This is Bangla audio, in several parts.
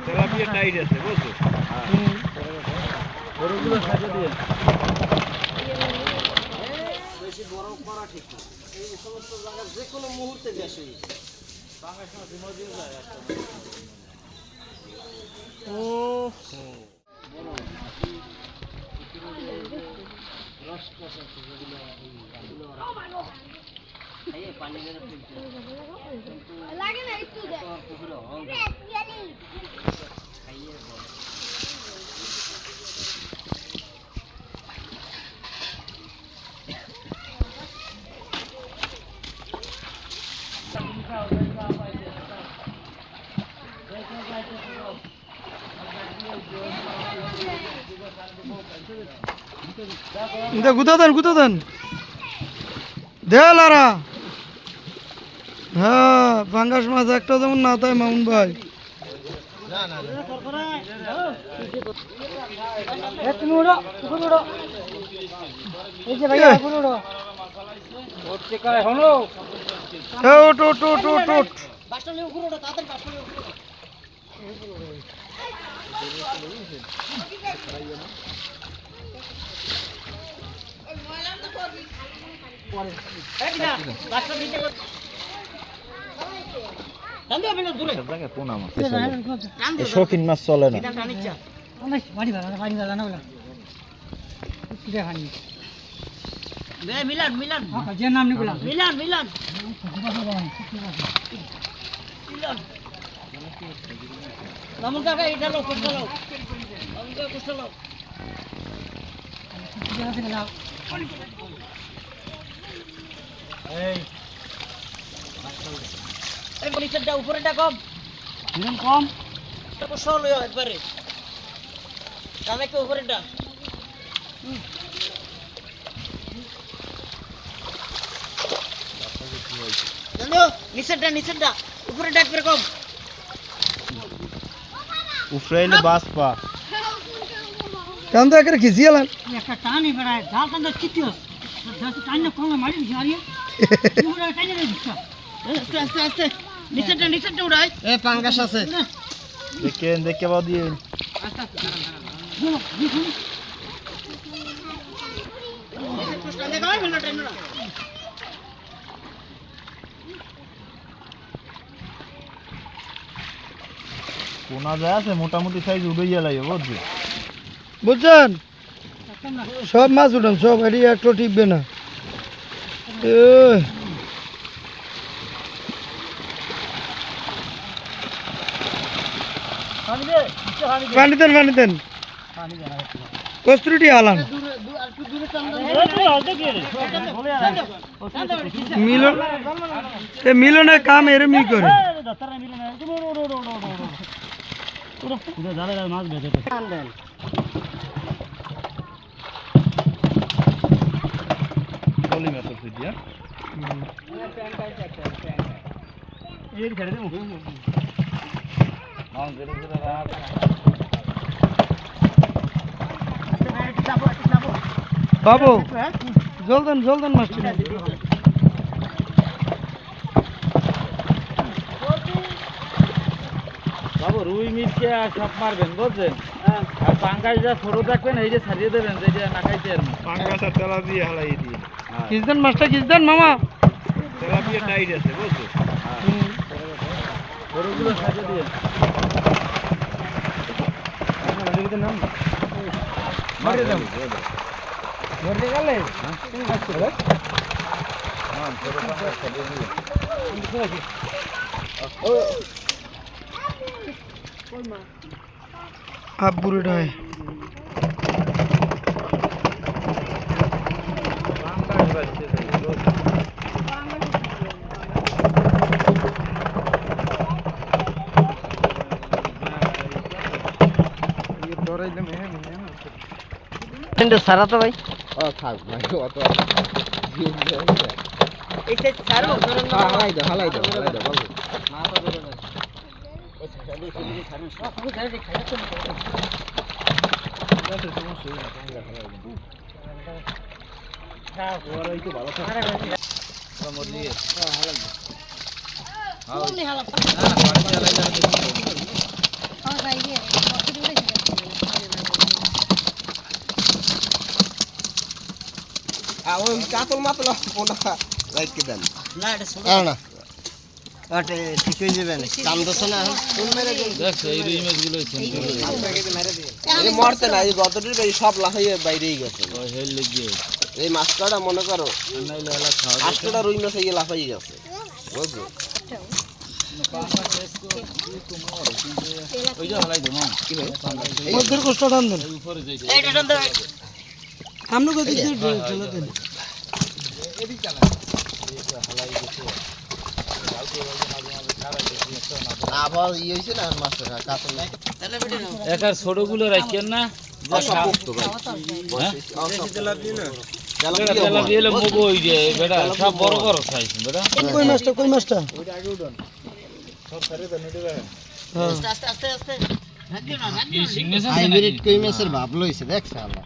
তেলাপিয়া টাইট আছে বুঝছো? বড়গুলো সাইডে দিয়ে বেশি বড় করা ঠিক না। এই সমস্ত জায়গা যে কোনো মুহূর্তে গ্যাস হয়ে যায়। পাঙ্গাস মাছ নদীও যায় একটা। ও রস কষা যেগুলো খাইয়ে পানি মেরে ফেলতে লাগে না একটু দে খাইয়ে গুতা দেন দেলারা। হ্যাঁ পাঙ্গাস মাছ একটা যেমন না তাই মামুন ভাই শৌখিন মাছ চলে না। মিলান মিলান যে নাম নিগুলা মিলান মিলান মামুন কাকা এটা লো কোটা লো মামুন কাকা কোটা লো এই নিচেরটা উপরেটা কম কম সল একবারে কামে কি উপরেটা নিচেরটা উপরেটা একবারে কম উফরাইলে বাস পা কান তো একেবারে খিচিয়ালেন একটা টানি বেড়ায় জাল কান্দা চিতিও টানি কম মারি ঝাড়িয়ে পুরো টানি রে দিছা আস্তে আস্তে আস্তে নিচেরটা উড়াই এ পাঙ্গাস আছে দেখে বাদ দিয়ে আস্তে আস্তে বলো দেখুন নিচে পুষ্টা দেখাই হলো টানি না কোনা যায় আছে মোটামুটি সাইজ উড়ে লাগে বুঝছো? বুঝছেন সব মাছ উঠান সব এটি একটু টিপবে না। পানি দেন কস্তুরিটি হালান মিলনের কাম এরমই করে। বাবু জলদান মাছটি বাবু রুই মিটকে সব মারবেন বুঝছেন? আর পাঙ্গাস যা ছোট থাকবেন এই যে ছাড়িয়ে দেবেন যে না খাইতে আর পাঙ্গাস আর তেলাপিয়া হালাই দিয়ে খিচদেন মাছটা খিচদেন মামা তেলাপিয়া টাইট আছে বুঝছো? বড়গুলো সাইডে দিয়ে মারি দাও ধরতে গেলে আব্বুরটায় সারা তো ভাই থাক ভাই অত এই সাইড ছাড়ো হালাই দাও বাবু না তো বেরো না এই সাইড দিয়ে ছাড়ুন সব গাড়ি খাই তো হ্যাঁ ওরাই তো ভালো থাকে সমর দিয়ে হ্যাঁ হালাই দাও কোন হালা না পানি চালাই যাবে ওই কাতল মাতল পোনা রাইটকে দেন না এটা ছোট না আটে ঠিক হয়ে যাবে না কাম দছ না কোন মেরে দিন দেখছো এই রুই মাছগুলো চিন্তা করে এই মরতে না এই গতটির ভাই সব লাফাইয়ে বাইরেই গেছে ওই হেল লেগে এই মাছটা মনে করো নাইলে এলা খাওয়া আটটা রুই মাছ এই লাফাই গেছে বুঝছো ওই যে হালাই দেবো কি ভাই মধ্যের কষ্ট টান দেন এই উপরে যাই এইটা টান দাও আমনো কত দিন ঠেলা দেন আবার ই হইছে না মাছের কাতল তাহলে বেটে নাও একার ছোটগুলো রাখেন না সব তো ভাই তেলা দিয়ে মুগো ওই যে বেটা সব বড় বড় সাইজ বেটা কই মাছটা হ্যাঁ আস্তে আস্তে আস্তে আস্তে ভাগ দিও না ভাগ কি দিও না। সিগনেচার হাইব্রিড কই মাছের ভাব লইছে দেখছ আল্লাহ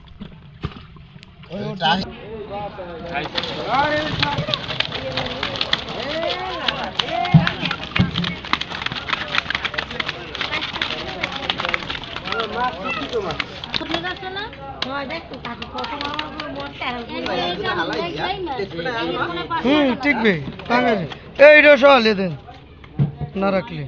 টিকবে পাঙ্গাস এইটা সহালে দেন না রাখলে